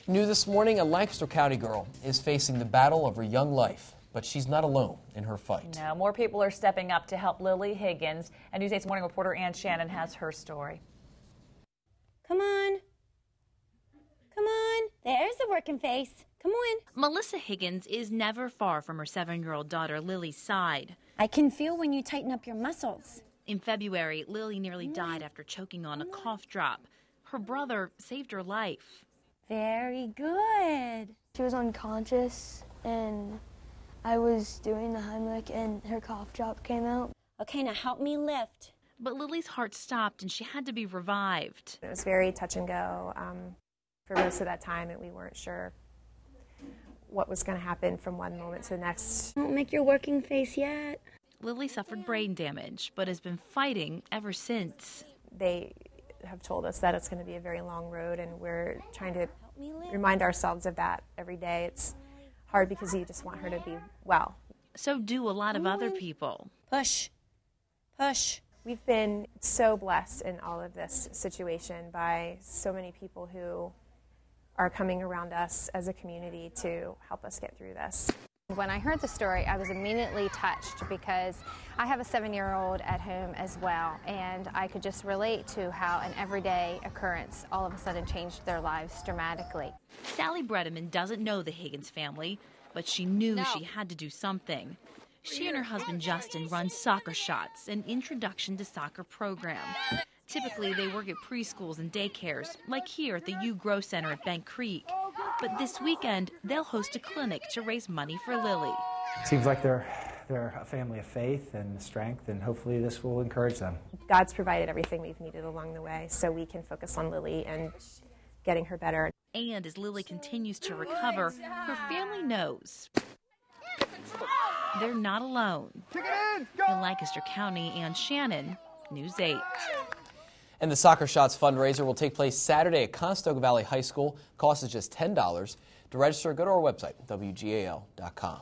New this morning, a Lancaster County girl is facing the battle of her young life, but she's not alone in her fight. No, more people are stepping up to help Lily Higgins, and News 8's morning reporter Ann Shannon has her story. Come on. Come on. There's the working face. Come on. Melissa Higgins is never far from her 7-year-old daughter Lily's side. I can feel when you tighten up your muscles. In February, Lily nearly died after choking on a cough drop. Her brother saved her life. Very good. She was unconscious, and I was doing the Heimlich, and her cough drop came out. Okay, now help me lift. But Lily's heart stopped, and she had to be revived. It was very touch and go for most of that time, and we weren't sure what was going to happen from one moment to the next. Don't make your working face yet. Lily suffered brain damage, but has been fighting ever since. They have told us that it's going to be a very long road, and we're trying to remind ourselves of that every day. It's hard because you just want her to be well. So do a lot of other people. Push. Push. We've been so blessed in all of this situation by so many people who are coming around us as a community to help us get through this. When I heard the story, I was immediately touched because I have a 7-year-old at home as well, and I could just relate to how an everyday occurrence all of a sudden changed their lives dramatically. Sally Bredeman doesn't know the Higgins family, but she knew she had to do something. She and her husband Justin run Soccer Shots, an introduction to soccer program. Typically, they work at preschools and daycares, like here at the U Grow Center at Bank Creek. But this weekend, they'll host a clinic to raise money for Lily. Seems like they're a family of faith and strength, and hopefully this will encourage them. God's provided everything we've needed along the way, so we can focus on Lily and getting her better. And as Lily continues to recover, her family knows they're not alone. In Lancaster County, Ann Shannon, News 8. And the Soccer Shots fundraiser will take place Saturday at Conestoga Valley High School. Cost is just $10. To register, go to our website, WGAL.com.